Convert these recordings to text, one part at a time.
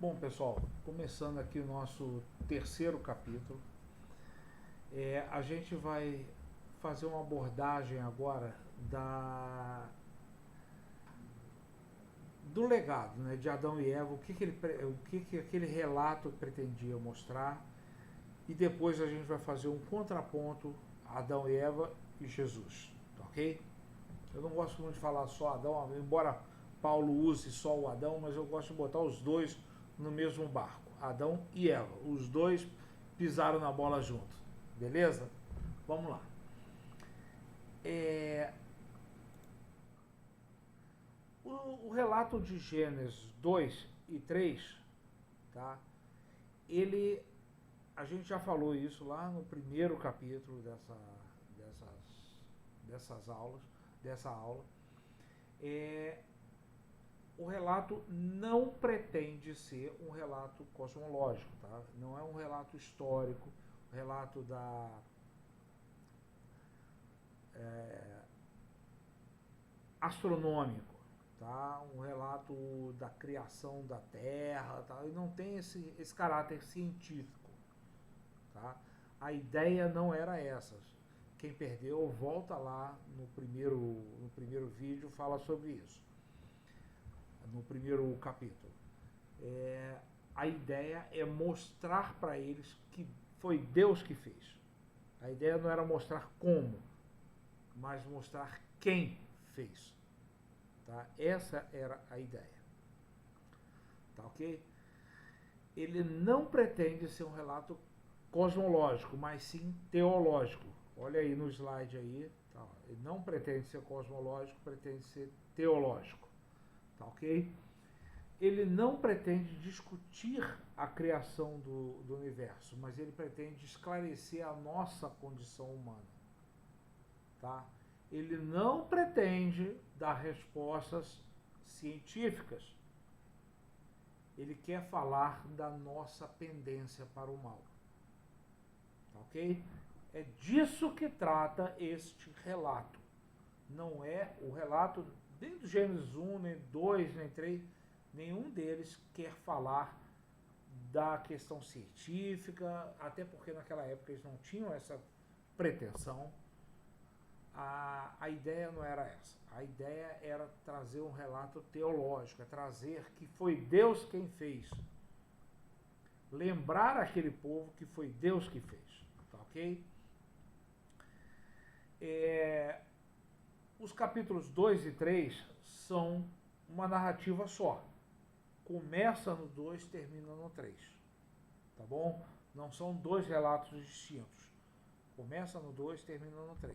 Bom, pessoal, começando aqui o nosso terceiro capítulo, a gente vai fazer uma abordagem agora do legado, né, de Adão e Eva, o que aquele relato pretendia mostrar, e depois a gente vai fazer um contraponto Adão e Eva e Jesus, tá ok? Eu não gosto muito de falar só Adão, embora Paulo use só o Adão, mas eu gosto de botar os dois no mesmo barco, Adão e Eva, os dois pisaram na bola junto, beleza? Vamos lá. O relato de Gênesis 2 e 3, tá? A gente já falou isso lá no primeiro capítulo dessa aula. O relato não pretende ser um relato cosmológico, tá? Não é um relato histórico, um relato astronômico, tá? Um relato da criação da Terra, tá? E não tem esse caráter científico, tá? A ideia não era essa. Quem perdeu, volta lá no primeiro vídeo, fala sobre isso. No primeiro capítulo. A ideia é mostrar para eles que foi Deus que fez. A ideia não era mostrar como, mas mostrar quem fez. Tá? Essa era a ideia. Tá ok? Ele não pretende ser um relato cosmológico, mas sim teológico. Olha aí no slide aí. Tá? Ele não pretende ser cosmológico, pretende ser teológico. Tá ok? Ele não pretende discutir a criação do universo, mas ele pretende esclarecer a nossa condição humana. Tá? Ele não pretende dar respostas científicas. Ele quer falar da nossa pendência para o mal. Tá ok? É disso que trata este relato. Não é o relato nem do Gênesis 1, nem 2, nem 3, nenhum deles quer falar da questão científica, até porque naquela época eles não tinham essa pretensão. A ideia não era essa. A ideia era trazer um relato teológico, é trazer que foi Deus quem fez. Lembrar aquele povo que foi Deus que fez. Tá ok? Os capítulos 2 e 3 são uma narrativa só. Começa no 2, termina no 3. Tá bom? Não são dois relatos distintos. Começa no 2, termina no 3.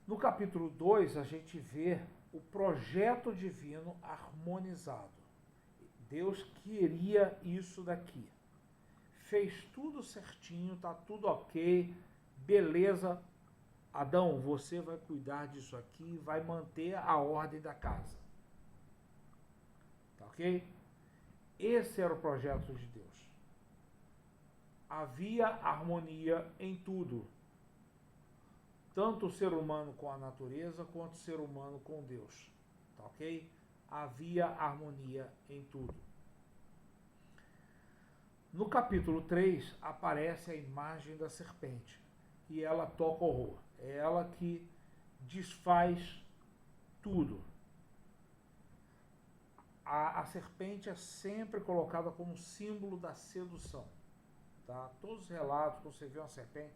No capítulo 2, a gente vê o projeto divino harmonizado. Deus queria isso daqui. Fez tudo certinho, tá tudo ok, beleza. Adão, você vai cuidar disso aqui, vai manter a ordem da casa. Tá ok? Esse era o projeto de Deus. Havia harmonia em tudo. Tanto o ser humano com a natureza, quanto o ser humano com Deus. Tá ok? Havia harmonia em tudo. No capítulo 3, aparece a imagem da serpente. E ela toca horror. É ela que desfaz tudo. A serpente é sempre colocada como símbolo da sedução. Tá? Todos os relatos que você vê uma serpente,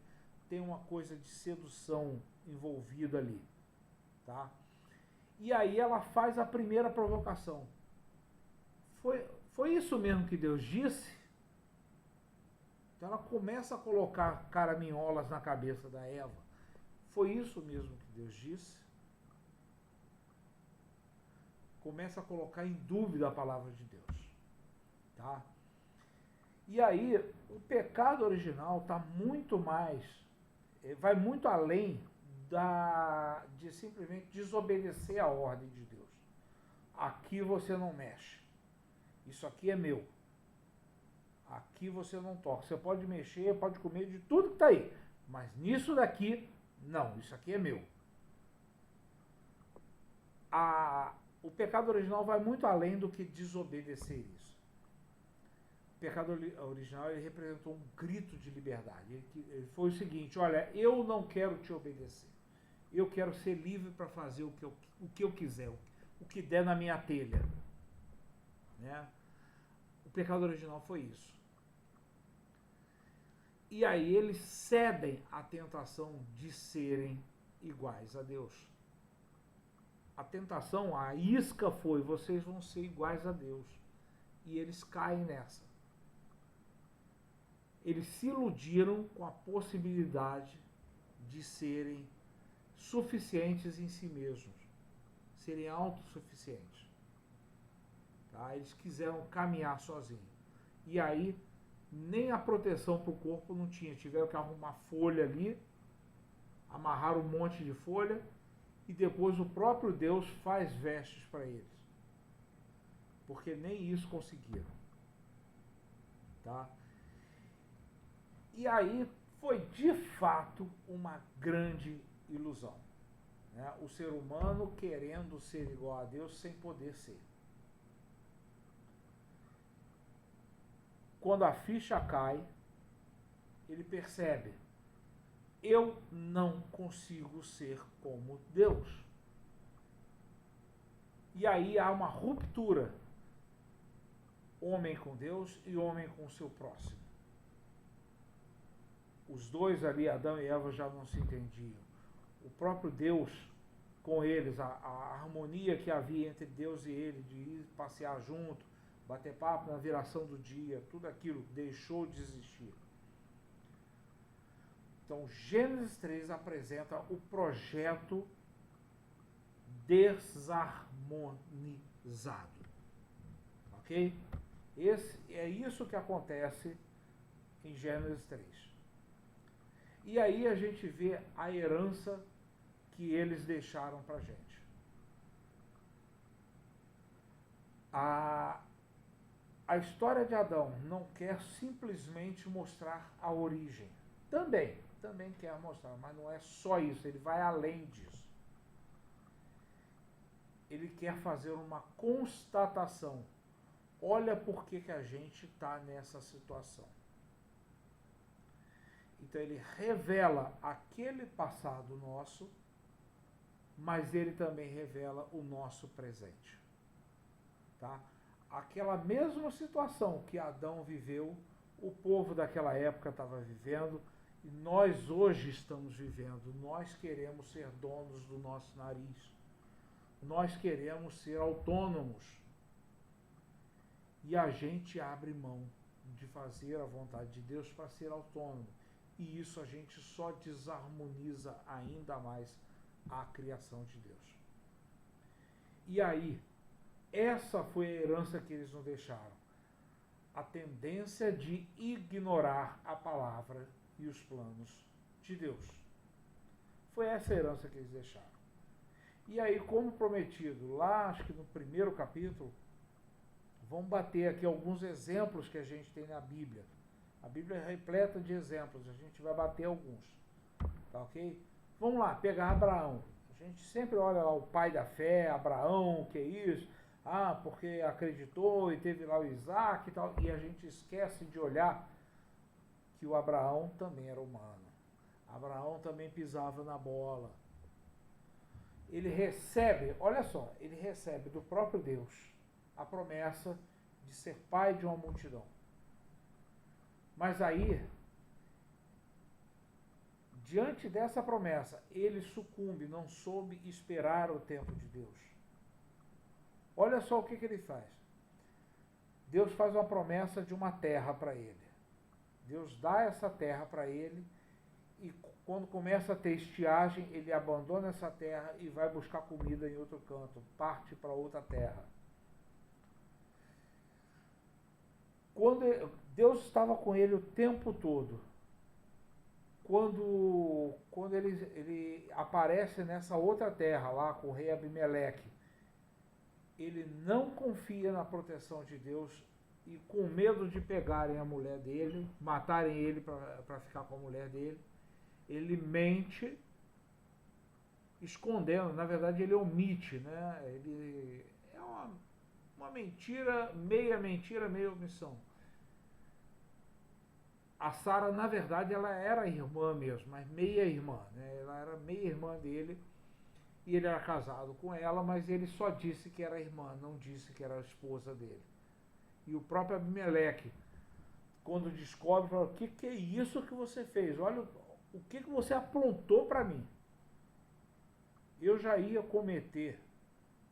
tem uma coisa de sedução envolvida ali. Tá? E aí ela faz a primeira provocação. Foi isso mesmo que Deus disse? Então ela começa a colocar caraminholas na cabeça da Eva. Foi isso mesmo que Deus disse? Começa a colocar em dúvida a palavra de Deus. Tá? E aí, o pecado original está muito mais, vai muito além de simplesmente desobedecer a ordem de Deus. Aqui você não mexe. Isso aqui é meu. Aqui você não toca. Você pode mexer, pode comer de tudo que está aí. Mas nisso daqui, não. Isso aqui é meu. O pecado original vai muito além do que desobedecer isso. O pecado original ele representou um grito de liberdade. Ele foi o seguinte: olha, eu não quero te obedecer. Eu quero ser livre para fazer o que eu quiser, o que der na minha telha. Né? O pecado original foi isso. E aí eles cedem à tentação de serem iguais a Deus. A tentação, a isca foi: vocês vão ser iguais a Deus. E eles caem nessa. Eles se iludiram com a possibilidade de serem suficientes em si mesmos, serem autossuficientes. Tá? Eles quiseram caminhar sozinhos. E aí, nem a proteção para o corpo não tinha. Tiveram que arrumar folha ali, amarrar um monte de folha, e depois o próprio Deus faz vestes para eles. Porque nem isso conseguiram. Tá? E aí foi de fato uma grande ilusão. Né? O ser humano querendo ser igual a Deus sem poder ser. Quando a ficha cai, ele percebe: eu não consigo ser como Deus. E aí há uma ruptura. Homem com Deus e homem com o seu próximo. Os dois ali, Adão e Eva, já não se entendiam. O próprio Deus com eles, a harmonia que havia entre Deus e ele, de ir passear junto, bater papo na viração do dia, tudo aquilo deixou de existir. Então, Gênesis 3 apresenta o projeto desarmonizado. Ok? É isso que acontece em Gênesis 3. E aí a gente vê a herança que eles deixaram para a gente. A história de Adão não quer simplesmente mostrar a origem. Também quer mostrar, mas não é só isso, ele vai além disso. Ele quer fazer uma constatação. Olha por que a gente está nessa situação. Então ele revela aquele passado nosso, mas ele também revela o nosso presente. Tá? Aquela mesma situação que Adão viveu, o povo daquela época estava vivendo, e nós hoje estamos vivendo. Nós queremos ser donos do nosso nariz. Nós queremos ser autônomos. E a gente abre mão de fazer a vontade de Deus para ser autônomo. E isso a gente só desarmoniza ainda mais a criação de Deus. E aí, essa foi a herança que eles nos deixaram. A tendência de ignorar a palavra e os planos de Deus. Foi essa a herança que eles deixaram. E aí, como prometido, lá acho que no primeiro capítulo, vamos bater aqui alguns exemplos que a gente tem na Bíblia. A Bíblia é repleta de exemplos, a gente vai bater alguns. Tá ok? Vamos lá, pegar Abraão. A gente sempre olha lá o pai da fé, Abraão, que é isso? Ah, porque acreditou e teve lá o Isaac e tal. E a gente esquece de olhar que o Abraão também era humano. Abraão também pisava na bola. Ele recebe, olha só, ele recebe do próprio Deus a promessa de ser pai de uma multidão. Mas aí, diante dessa promessa, ele sucumbe, não soube esperar o tempo de Deus. Olha só o que ele faz. Deus faz uma promessa de uma terra para ele. Deus dá essa terra para ele e quando começa a ter estiagem, ele abandona essa terra e vai buscar comida em outro canto, parte para outra terra. Deus estava com ele o tempo todo. Quando ele aparece nessa outra terra, lá com o rei Abimeleque, ele não confia na proteção de Deus e com medo de pegarem a mulher dele, matarem ele para ficar com a mulher dele, ele mente, escondendo. Na verdade, ele omite, né? Ele é uma mentira, meia omissão. A Sara, na verdade, ela era irmã mesmo, mas meia irmã, né? Ela era meia irmã dele e ele era casado com ela, mas ele só disse que era irmã, não disse que era a esposa dele. E o próprio Abimeleque, quando descobre, fala: o que é isso que você fez? Olha o que você aprontou para mim. Eu já ia cometer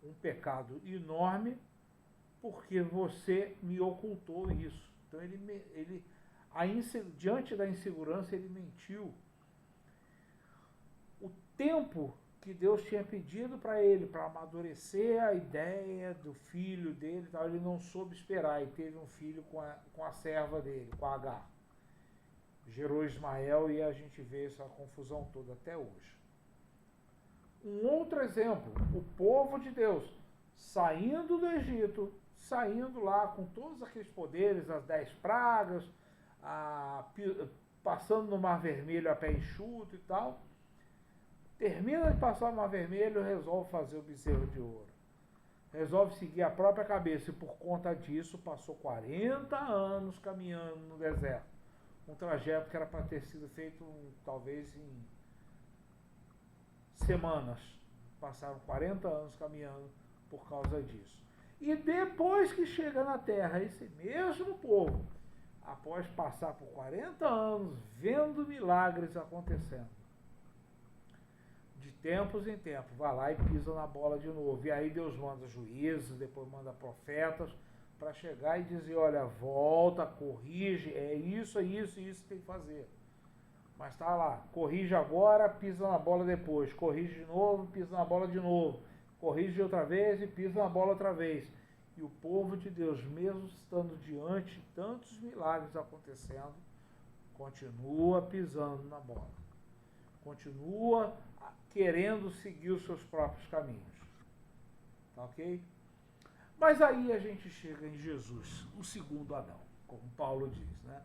um pecado enorme porque você me ocultou isso. Então diante da insegurança, ele mentiu. O tempo que Deus tinha pedido para ele, para amadurecer a ideia do filho dele, ele não soube esperar e teve um filho com a serva dele, com a Agar. Gerou Ismael e a gente vê essa confusão toda até hoje. Um outro exemplo, o povo de Deus saindo do Egito, saindo lá com todos aqueles poderes, as 10 pragas, passando no Mar Vermelho a pé enxuto e tal. Termina de passar no Mar Vermelho e resolve fazer o bezerro de ouro. Resolve seguir a própria cabeça e por conta disso passou 40 anos caminhando no deserto. Um trajeto que era para ter sido feito talvez em semanas. Passaram 40 anos caminhando por causa disso. E depois que chega na terra, esse mesmo povo, após passar por 40 anos, vendo milagres acontecendo, de tempos em tempos, vai lá e pisa na bola de novo. E aí Deus manda juízes, depois manda profetas, para chegar e dizer: olha, volta, corrige, é isso que tem que fazer. Mas tá lá, corrige agora, pisa na bola depois, corrige de novo, pisa na bola de novo, corrige outra vez e pisa na bola outra vez. E o povo de Deus, mesmo estando diante de tantos milagres acontecendo, continua pisando na bola. Continua querendo seguir os seus próprios caminhos. Tá ok? Mas aí a gente chega em Jesus, o segundo Adão, como Paulo diz, né?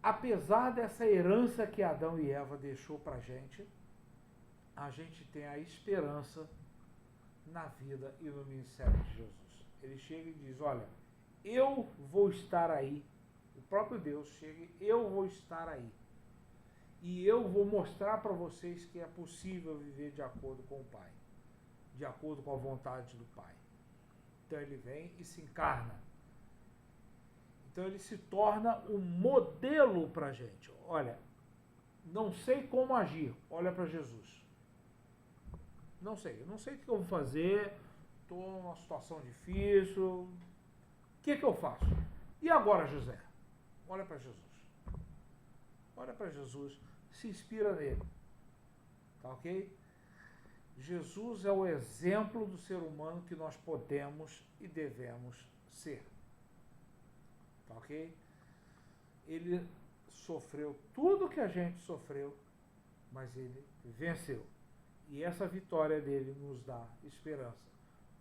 Apesar dessa herança que Adão e Eva deixou para a gente tem a esperança na vida e no ministério de Jesus. Ele chega e diz: olha, eu vou estar aí. O próprio Deus chega: eu vou estar aí. E eu vou mostrar para vocês que é possível viver de acordo com o Pai, de acordo com a vontade do Pai. Então ele vem e se encarna. Então ele se torna um modelo para a gente. Olha, não sei como agir, olha para Jesus. Não sei o que eu vou fazer, estou numa situação difícil, o que eu faço? E agora, José? Olha para Jesus. Olha para Jesus, se inspira nele. Tá ok? Jesus é o exemplo do ser humano que nós podemos e devemos ser. Tá ok? Ele sofreu tudo que a gente sofreu, mas ele venceu. E essa vitória dele nos dá esperança,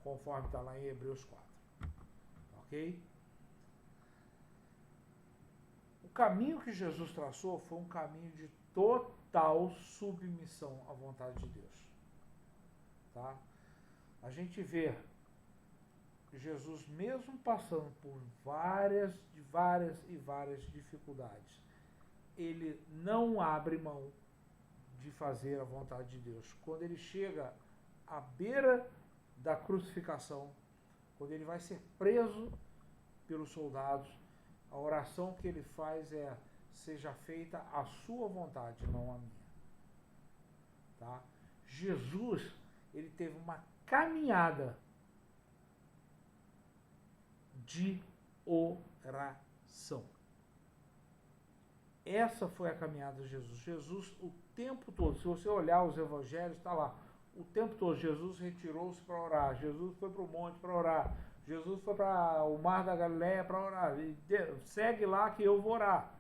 conforme está lá em Hebreus 4. Tá ok? O caminho que Jesus traçou foi um caminho de total submissão à vontade de Deus. Tá? A gente vê Jesus, mesmo passando por várias dificuldades, ele não abre mão de fazer a vontade de Deus. Quando ele chega à beira da crucificação, quando ele vai ser preso pelos soldados, a oração que ele faz é: seja feita a sua vontade, não a minha. Tá? Jesus, ele teve uma caminhada de oração. Essa foi a caminhada de Jesus. Jesus, o tempo todo, se você olhar os evangelhos, está lá, o tempo todo, Jesus retirou-se para orar, Jesus foi para o monte para orar, Jesus foi para o mar da Galileia para orar, segue lá que eu vou orar,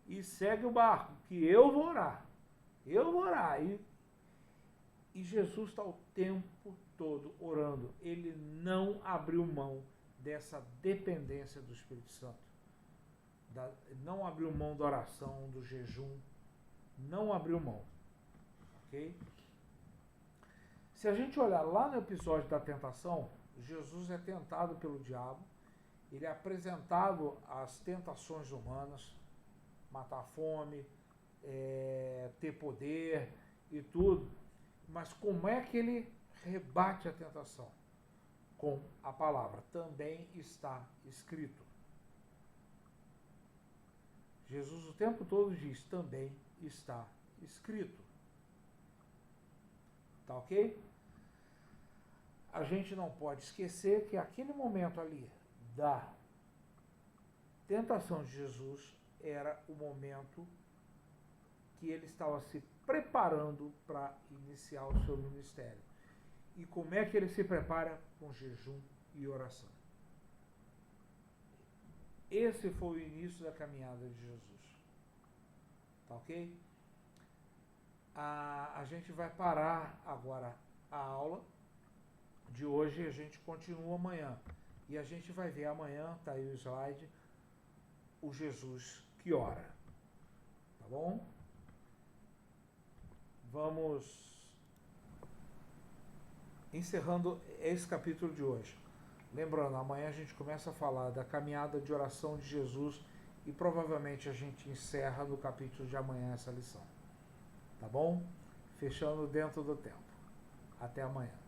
e segue o barco, que eu vou orar, e Jesus está o tempo todo orando. Ele não abriu mão dessa dependência do Espírito Santo. Não abriu mão da oração, do jejum. Não abriu mão. Ok? Se a gente olhar lá no episódio da tentação, Jesus é tentado pelo diabo ele é apresentado às tentações humanas, matar a fome, ter poder e tudo, mas como é que ele rebate a tentação? Com a palavra, também está escrito. Jesus o tempo todo diz, também está escrito. Tá ok? A gente não pode esquecer que aquele momento ali da tentação de Jesus era o momento que ele estava se preparando para iniciar o seu ministério. E como é que ele se prepara? Com jejum e oração. Esse foi o início da caminhada de Jesus. Tá ok? A gente vai parar agora a aula de hoje e a gente continua amanhã. E a gente vai ver amanhã, tá aí o slide, o Jesus que ora. Tá bom? Vamos encerrando esse capítulo de hoje. Lembrando, amanhã a gente começa a falar da caminhada de oração de Jesus e provavelmente a gente encerra no capítulo de amanhã essa lição. Tá bom? Fechando dentro do tempo. Até amanhã.